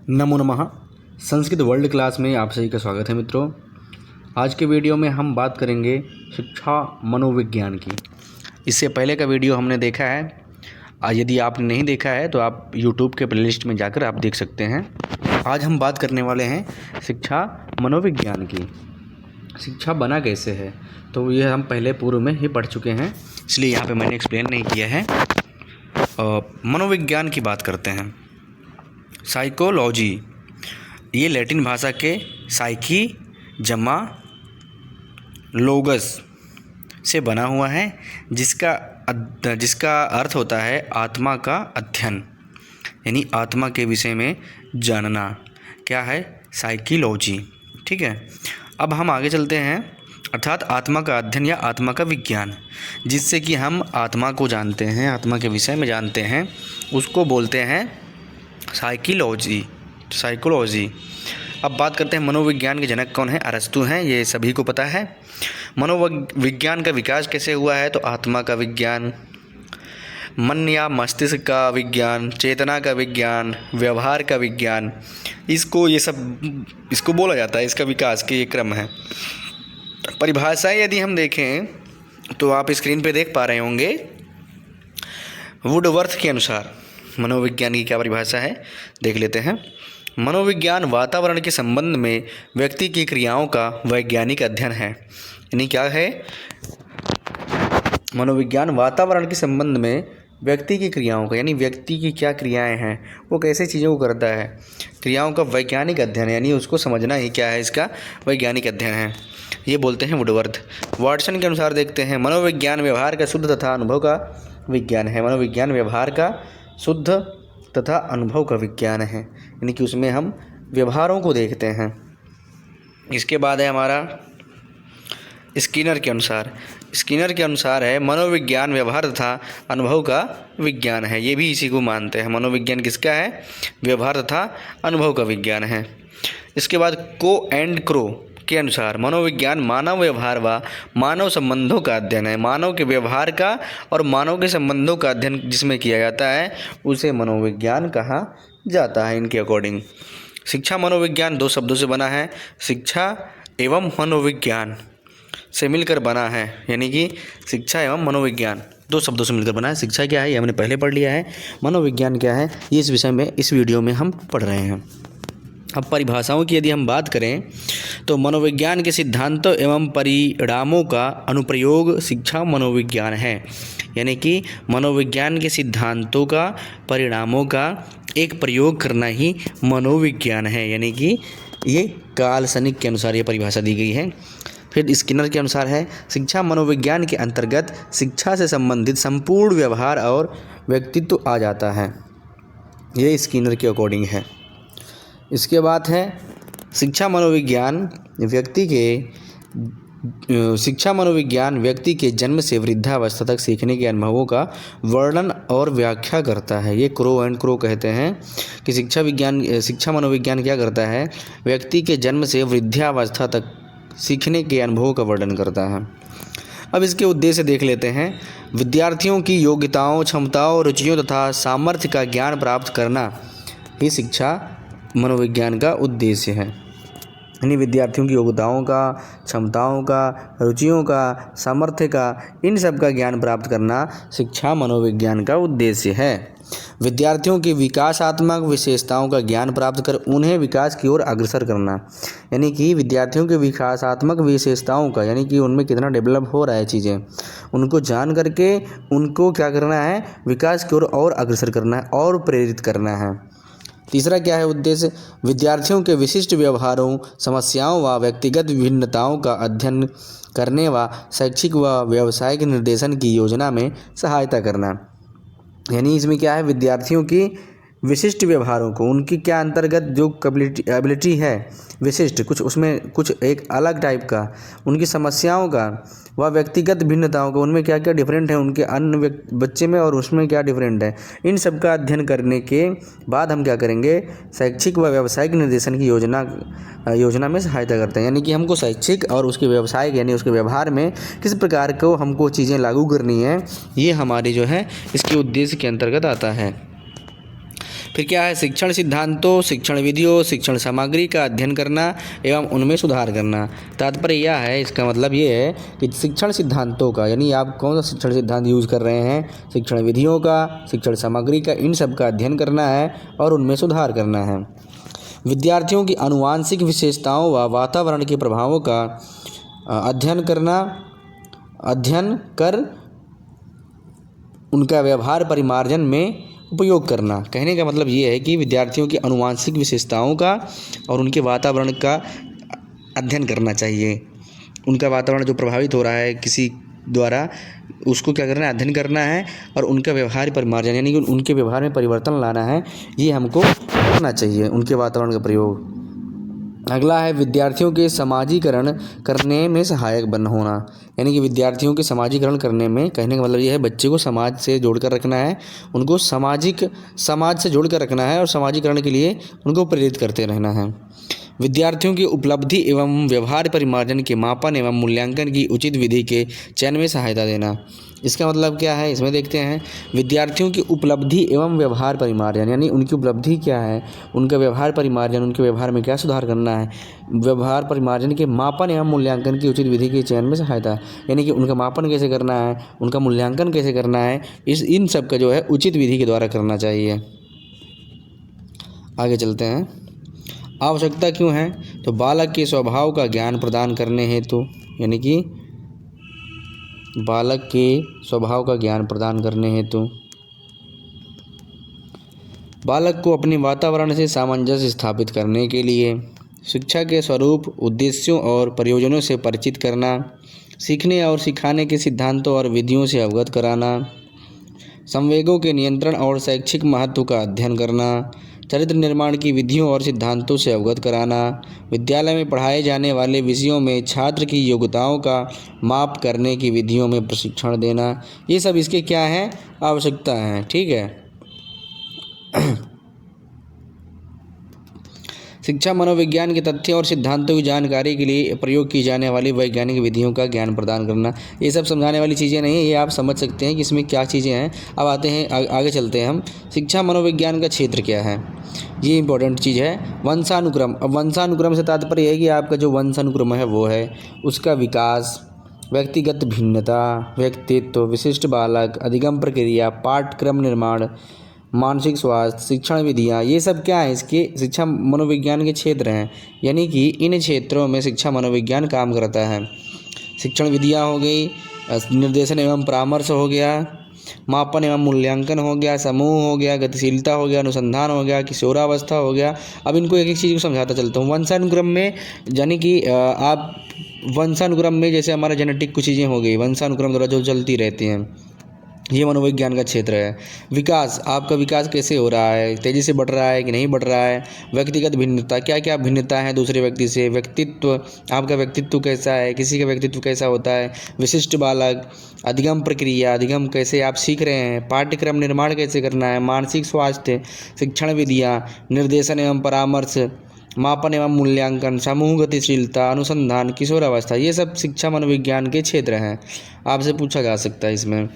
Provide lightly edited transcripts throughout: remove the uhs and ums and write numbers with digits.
नमो नमः। Sanskrit world class में आप सभी का स्वागत है मित्रों। आज के वीडियो में हम बात करेंगे शिक्षा मनोविज्ञान की। इससे पहले का वीडियो हमने देखा है, यदि आपने नहीं देखा है तो आप YouTube के प्लेलिस्ट में जाकर आप देख सकते हैं। आज हम बात करने वाले हैं शिक्षा मनोविज्ञान की। शिक्षा बना कैसे है तो ये हम पहले पूर्व में ही पढ़ चुके हैं, इसलिए यहाँ पे मैंने एक्सप्लेन नहीं किया है। मनोविज्ञान की बात करते हैं। साइकोलॉजी, ये लैटिन भाषा के साइकी जमा लोगस से बना हुआ है, जिसका अर्थ होता है आत्मा का अध्ययन, यानी आत्मा के विषय में जानना। क्या है? साइकोलॉजी। ठीक है, अब हम आगे चलते हैं। अर्थात आत्मा का अध्ययन या आत्मा का विज्ञान, जिससे कि हम आत्मा को जानते हैं, आत्मा के विषय में जानते हैं, उसको बोलते हैं साइकोलॉजी। अब बात करते हैं मनोविज्ञान के जनक कौन है? अरस्तु हैं, ये सभी को पता है। मनोविज्ञान का विकास कैसे हुआ है? तो आत्मा का विज्ञान, मन या मस्तिष्क का विज्ञान, चेतना का विज्ञान, व्यवहार का विज्ञान, इसको बोला जाता है, इसका विकास के ये क्रम है। परिभाषाएं यदि हम देखें तो आप स्क्रीन पे देख पा रहे होंगे। वुडवर्थ के अनुसार मनोविज्ञान की क्या परिभाषा है, देख लेते हैं। मनोविज्ञान वातावरण के संबंध में व्यक्ति की क्रियाओं का वैज्ञानिक अध्ययन है। यानी क्या है? मनोविज्ञान वातावरण के संबंध में व्यक्ति की क्रियाओं का, यानी व्यक्ति की क्या क्रियाएं हैं, वो कैसे चीज़ों को करता है, क्रियाओं का वैज्ञानिक अध्ययन, यानी उसको समझना ही क्या है, इसका वैज्ञानिक अध्ययन है। ये बोलते हैं वुडवर्थ। वाटसन के अनुसार देखते हैं, मनोविज्ञान व्यवहार का शुद्ध तथा अनुभव का विज्ञान है। मनोविज्ञान व्यवहार का शुद्ध तथा अनुभव का विज्ञान है, यानी कि उसमें हम व्यवहारों को देखते हैं। इसके बाद है हमारा स्किनर के अनुसार है मनोविज्ञान व्यवहार तथा अनुभव का विज्ञान है। ये भी इसी को मानते हैं। मनोविज्ञान किसका है? व्यवहार तथा अनुभव का विज्ञान है। इसके बाद को एंड क्रो के अनुसार मनोविज्ञान मानव व्यवहार व मानव संबंधों का अध्ययन है। मानव के व्यवहार का और मानव के संबंधों का अध्ययन जिसमें किया जाता है, उसे मनोविज्ञान कहा जाता है। इनके अकॉर्डिंग शिक्षा मनोविज्ञान दो शब्दों से बना है, शिक्षा एवं मनोविज्ञान से मिलकर बना है। यानी कि शिक्षा एवं मनोविज्ञान दो शब्दों से मिलकर बना है। शिक्षा क्या है ये हमने पहले पढ़ लिया है, मनोविज्ञान क्या है ये इस विषय में इस वीडियो में हम पढ़ रहे हैं। अब परिभाषाओं की यदि हम बात करें तो मनोविज्ञान के सिद्धांतों एवं परिणामों का अनुप्रयोग शिक्षा मनोविज्ञान है। यानी कि मनोविज्ञान के सिद्धांतों का, परिणामों का एक प्रयोग करना ही मनोविज्ञान है। यानी कि ये काल्पनिक के अनुसार ये परिभाषा दी गई है। फिर स्किनर के अनुसार है, शिक्षा मनोविज्ञान के अंतर्गत शिक्षा से संबंधित संपूर्ण व्यवहार और व्यक्तित्व आ जाता है। ये स्किनर के अकॉर्डिंग है। इसके बाद है शिक्षा मनोविज्ञान व्यक्ति के जन्म से वृद्धावस्था तक सीखने के अनुभवों का वर्णन और व्याख्या करता है। ये क्रो कहते हैं कि शिक्षा मनोविज्ञान क्या करता है? व्यक्ति के जन्म से वृद्धावस्था तक सीखने के अनुभवों का वर्णन करता है। अब इसके उद्देश्य देख लेते हैं। विद्यार्थियों की योग्यताओं, क्षमताओं, रुचियों तथा सामर्थ्य का ज्ञान प्राप्त करना ही शिक्षा मनोविज्ञान का उद्देश्य है। यानी विद्यार्थियों की योग्यताओं का, क्षमताओं का, रुचियों का, सामर्थ्य का, इन सब का ज्ञान प्राप्त करना शिक्षा मनोविज्ञान का उद्देश्य है। विद्यार्थियों की विकासात्मक विशेषताओं का ज्ञान प्राप्त कर उन्हें विकास की ओर अग्रसर करना। यानी कि विद्यार्थियों के विकासात्मक विशेषताओं का, यानी कि उनमें कितना डेवलप हो रहा है चीज़ें, उनको जान करके उनको क्या करना है? विकास की ओर और अग्रसर करना है और प्रेरित करना है। तीसरा क्या है उद्देश्य? विद्यार्थियों के विशिष्ट व्यवहारों, समस्याओं व व्यक्तिगत भिन्नताओं का अध्ययन करने व शैक्षिक व व्यावसायिक निर्देशन की योजना में सहायता करना। यानी इसमें क्या है? विद्यार्थियों की विशिष्ट व्यवहारों को, उनकी क्या अंतर्गत जो एबिलिटी है विशिष्ट, कुछ उसमें कुछ एक अलग टाइप का, उनकी समस्याओं का व व्यक्तिगत भिन्नताओं का, उनमें क्या क्या डिफरेंट है उनके अन्य बच्चे में और उसमें क्या डिफरेंट है, इन सब का अध्ययन करने के बाद हम क्या करेंगे? शैक्षिक व व्यावसायिक निर्देशन की योजना में सहायता करते हैं। यानी कि हमको शैक्षिक और उसके व्यावसायिक, यानी उसके व्यवहार में किस प्रकार को हमको चीज़ें लागू करनी है, ये हमारी जो है इसके उद्देश्य के अंतर्गत आता है। फिर क्या है, शिक्षण सिद्धांतों, शिक्षण विधियों, शिक्षण सामग्री का अध्ययन करना एवं उनमें सुधार करना। तात्पर्य यह है, इसका मतलब ये है कि शिक्षण सिद्धांतों का, यानी आप कौन सा शिक्षण सिद्धांत यूज़ कर रहे हैं, शिक्षण विधियों का, शिक्षण सामग्री का, इन सब का अध्ययन करना है और उनमें सुधार करना है। विद्यार्थियों की आनुवांशिक विशेषताओं व वातावरण के प्रभावों का अध्ययन कर उनका व्यवहार परिमार्जन में उपयोग करना। कहने का मतलब ये है कि विद्यार्थियों की आनुवांशिक विशेषताओं का और उनके वातावरण का अध्ययन करना चाहिए। उनका वातावरण जो प्रभावित हो रहा है किसी द्वारा, उसको क्या करना है, अध्ययन करना है और उनका व्यवहार परिमार्जन, यानी कि उनके व्यवहार में परिवर्तन लाना है, ये हमको करना चाहिए, उनके वातावरण का प्रयोग। अगला है विद्यार्थियों के समाजीकरण करने में सहायक होना, यानी कि विद्यार्थियों के समाजीकरण करने में, कहने का मतलब ये है बच्चे को समाज से जोड़कर रखना है, उनको समाज से जोड़कर रखना है और समाजीकरण के लिए उनको प्रेरित करते रहना है। विद्यार्थियों की उपलब्धि एवं व्यवहार परिमार्जन के मापन एवं मूल्यांकन की उचित विधि के चयन में सहायता देना। इसका मतलब क्या है, इसमें देखते हैं, विद्यार्थियों की उपलब्धि एवं व्यवहार परिमार्जन, यानी उनकी उपलब्धि क्या है, उनका व्यवहार परिमार्जन, उनके व्यवहार में क्या सुधार करना है, व्यवहार परिमार्जन के मापन एवं मूल्यांकन की उचित विधि के चयन में सहायता, यानी कि उनका मापन कैसे करना है, उनका मूल्यांकन कैसे करना है, इन सब का जो है उचित विधि के द्वारा करना चाहिए। आगे चलते हैं। आवश्यकता क्यों है, तो बालक के स्वभाव का ज्ञान प्रदान करने हेतु, यानी कि बालक के स्वभाव का ज्ञान प्रदान करने हेतु बालक को अपने वातावरण से सामंजस्य स्थापित करने के लिए शिक्षा के स्वरूप, उद्देश्यों और प्रयोजनों से परिचित करना, सीखने और सिखाने के सिद्धांतों और विधियों से अवगत कराना, संवेगों के नियंत्रण और शैक्षिक महत्व का अध्ययन करना, चरित्र निर्माण की विधियों और सिद्धांतों से अवगत कराना, विद्यालय में पढ़ाए जाने वाले विषयों में छात्र की योग्यताओं का माप करने की विधियों में प्रशिक्षण देना, ये सब इसके क्या हैं, आवश्यकता हैं। ठीक है। शिक्षा मनोविज्ञान के तथ्यों और सिद्धांतों की जानकारी के लिए प्रयोग की जाने वाली वैज्ञानिक विधियों का ज्ञान प्रदान करना। ये सब समझाने वाली चीज़ें नहीं है, ये आप समझ सकते हैं कि इसमें क्या चीज़ें हैं। अब आते हैं आगे चलते हैं हम। शिक्षा मनोविज्ञान का क्षेत्र क्या है, ये इंपॉर्टेंट चीज़ है। वंशानुक्रम। अब वंशानुक्रम से तात्पर्य है कि आपका जो वंशानुक्रम है वो है उसका विकास, व्यक्तिगत भिन्नता, व्यक्तित्व, विशिष्ट बालक, अधिगम प्रक्रिया, पाठ्यक्रम निर्माण, मानसिक स्वास्थ्य, शिक्षण विधियाँ, ये सब क्या है, इसके शिक्षा मनोविज्ञान के क्षेत्र हैं। यानी कि इन क्षेत्रों में शिक्षा मनोविज्ञान काम करता है। शिक्षण विधियाँ हो गई, निर्देशन एवं परामर्श हो गया, मापन एवं मूल्यांकन हो गया, समूह हो गया, गतिशीलता हो गया, अनुसंधान हो गया, किशोरावस्था हो गया। अब इनको एक एक चीज़ को समझाता चलता हूँ। वंशानुक्रम में, यानी कि आप वंशानुक्रम में जैसे हमारा जेनेटिक कुछ चीज़ें हो गई, वंशानुक्रम द्वारा जो चलती रहती हैं, ये मनोविज्ञान का क्षेत्र है। विकास, आपका विकास कैसे हो रहा है, तेज़ी से बढ़ रहा है कि नहीं बढ़ रहा है। व्यक्तिगत भिन्नता, क्या क्या भिन्नता है दूसरे व्यक्ति से। व्यक्तित्व, आपका व्यक्तित्व कैसा है, किसी का व्यक्तित्व कैसा होता है। विशिष्ट बालक, अधिगम प्रक्रिया, अधिगम कैसे आप सीख रहे हैं। पाठ्यक्रम निर्माण कैसे करना है। मानसिक स्वास्थ्य, शिक्षण विधियाँ, निर्देशन एवं परामर्श, मापन एवं मूल्यांकन, समूह गतिशीलता, अनुसंधान, किशोरावस्था, ये सब शिक्षा मनोविज्ञान के क्षेत्र हैं। आपसे पूछा जा सकता है इसमें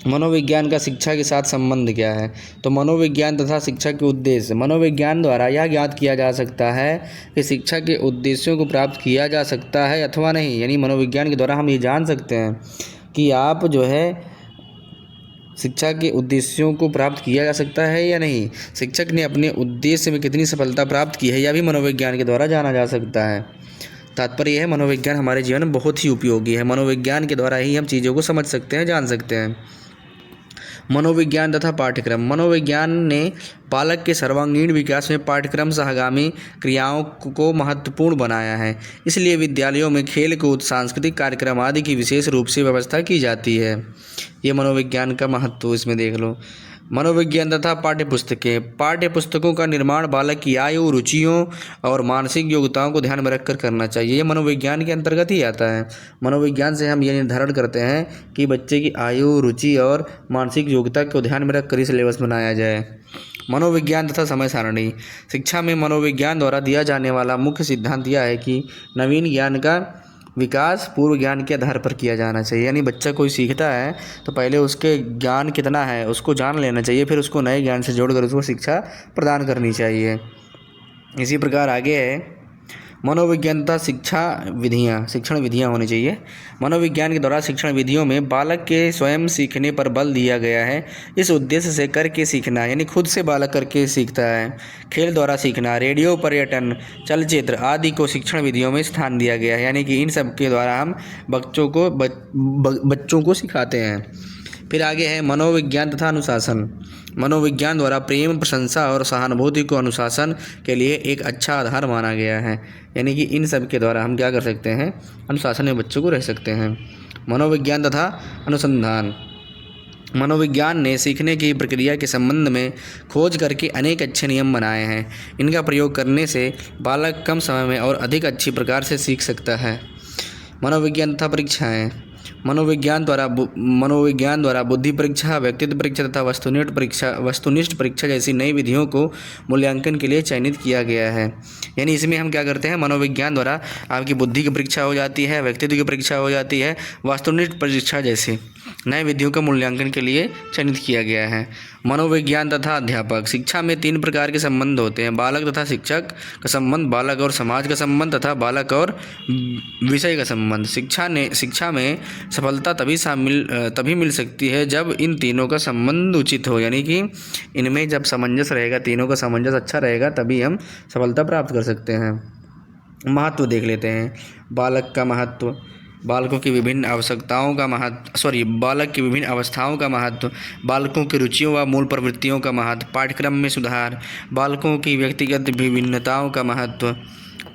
मनोविज्ञान का शिक्षा के साथ संबंध क्या है। तो मनोविज्ञान तथा शिक्षा के उद्देश्य। मनोविज्ञान द्वारा यह ज्ञात किया जा सकता है कि शिक्षा के उद्देश्यों को प्राप्त किया जा सकता है अथवा नहीं। यानी मनोविज्ञान के द्वारा हम ये जान सकते हैं कि आप जो है शिक्षा के उद्देश्यों को प्राप्त किया जा सकता है या नहीं, शिक्षक ने अपने उद्देश्य में कितनी सफलता प्राप्त की है, यह भी मनोविज्ञान के द्वारा जाना जा सकता है। तात्पर्य यह है, मनोविज्ञान हमारे जीवन में बहुत ही उपयोगी है। मनोविज्ञान के द्वारा ही हम चीज़ों को समझ सकते हैं, जान सकते हैं। मनोविज्ञान तथा पाठ्यक्रम। मनोविज्ञान ने बालक के सर्वांगीण विकास में पाठ्यक्रम सहगामी क्रियाओं को महत्वपूर्ण बनाया है। इसलिए विद्यालयों में खेल कूद, सांस्कृतिक कार्यक्रम आदि की विशेष रूप से व्यवस्था की जाती है। ये मनोविज्ञान का महत्व इसमें देख लो। मनोविज्ञान तथा पाठ्यपुस्तकें। पाठ्यपुस्तकों का निर्माण बालक की आयु, रुचियों और मानसिक योग्यताओं को ध्यान में रखकर करना चाहिए। ये मनोविज्ञान के अंतर्गत ही आता है। मनोविज्ञान से हम ये निर्धारण करते हैं कि बच्चे की आयु, रुचि और मानसिक योग्यता को ध्यान में रखकर ही सिलेबस बनाया जाए। मनोविज्ञान तथा समय सारणी। शिक्षा में मनोविज्ञान द्वारा दिया जाने वाला मुख्य सिद्धांत यह है कि नवीन ज्ञान का विकास पूर्व ज्ञान के आधार पर किया जाना चाहिए। यानी बच्चा कोई सीखता है तो पहले उसके ज्ञान कितना है उसको जान लेना चाहिए, फिर उसको नए ज्ञान से जोड़कर उसको शिक्षा प्रदान करनी चाहिए। इसी प्रकार आगे है मनोविज्ञान तथा शिक्षण विधियाँ होनी चाहिए। मनोविज्ञान के द्वारा शिक्षण विधियों में बालक के स्वयं सीखने पर बल दिया गया है। इस उद्देश्य से करके सीखना यानी खुद से बालक करके सीखता है। खेल द्वारा सीखना, रेडियो, पर्यटन, चलचित्र आदि को शिक्षण विधियों में स्थान दिया गया है। यानी कि इन सब के द्वारा हम बच्चों को सिखाते हैं। फिर आगे है मनोविज्ञान तथा अनुशासन। मनोविज्ञान द्वारा प्रेम, प्रशंसा और सहानुभूति को अनुशासन के लिए एक अच्छा आधार माना गया है। यानी कि इन सब के द्वारा हम क्या कर सकते हैं, अनुशासन में बच्चों को रह सकते हैं। मनोविज्ञान तथा अनुसंधान। मनोविज्ञान ने सीखने की प्रक्रिया के संबंध में खोज करके अनेक अच्छे नियम बनाए हैं। इनका प्रयोग करने से बालक कम समय में और अधिक अच्छी प्रकार से सीख सकता है। मनोविज्ञान तथा परीक्षाएँ। मनोविज्ञान द्वारा बुद्धि परीक्षा, व्यक्तित्व परीक्षा तथा वस्तुनिष्ठ परीक्षा जैसी नई विधियों को मूल्यांकन के लिए चयनित किया गया है। यानी इसमें हम क्या करते हैं, मनोविज्ञान द्वारा आपकी बुद्धि की परीक्षा हो जाती है, व्यक्तित्व की परीक्षा हो जाती है, वस्तुनिष्ठ परीक्षा जैसी नई विधियों का मूल्यांकन के लिए चयनित किया गया है। मनोविज्ञान तथा अध्यापक। शिक्षा में 3 प्रकार के संबंध होते हैं, बालक तथा शिक्षक का संबंध, बालक और समाज का संबंध तथा बालक और विषय का संबंध। शिक्षा में सफलता तभी मिल सकती है जब इन तीनों का संबंध उचित हो। यानी कि इनमें जब सामंजस्य रहेगा, तीनों का सामंजस्य अच्छा रहेगा, तभी हम सफलता प्राप्त कर सकते हैं। महत्व देख लेते हैं। बालक का महत्व, बालक की विभिन्न अवस्थाओं का महत्व, बालकों की रुचियों व मूल प्रवृत्तियों का महत्व, पाठ्यक्रम में सुधार, बालकों की व्यक्तिगत विभिन्नताओं का महत्व,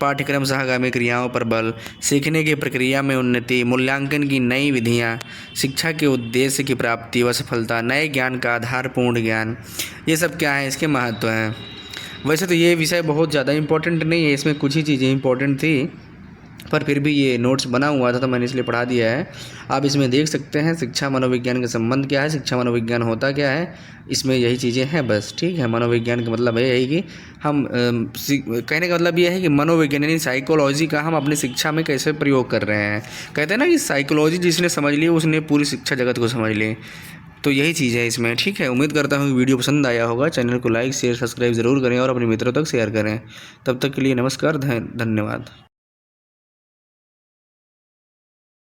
पाठ्यक्रम सहगामी क्रियाओं पर बल, सीखने की प्रक्रिया में उन्नति, मूल्यांकन की नई विधियाँ, शिक्षा के उद्देश्य की प्राप्ति व सफलता, नए ज्ञान का आधार पूर्ण ज्ञान, ये सब क्या है, इसके महत्व हैं। वैसे तो ये विषय बहुत ज़्यादा इम्पोर्टेंट नहीं है, इसमें कुछ ही चीज़ें इम्पोर्टेंट थी, पर फिर भी ये नोट्स बना हुआ था तो मैंने इसलिए पढ़ा दिया है। आप इसमें देख सकते हैं शिक्षा मनोविज्ञान का संबंध क्या है, शिक्षा मनोविज्ञान होता क्या है, इसमें यही चीज़ें हैं बस। ठीक है, मनोविज्ञान का मतलब है यही कि हम कहने का मतलब ये है कि मनोविज्ञान यानी साइकोलॉजी का हम अपनी शिक्षा में कैसे प्रयोग कर रहे हैं। कहते हैं ना कि साइकोलॉजी जिसने समझ ली उसने पूरी शिक्षा जगत को समझ ली, तो यही चीज़ है इसमें। ठीक है, उम्मीद करता हूँ कि वीडियो पसंद आया होगा। चैनल को लाइक शेयर सब्सक्राइब ज़रूर करें और अपने मित्रों तक शेयर करें। तब तक के लिए नमस्कार, धन्यवाद।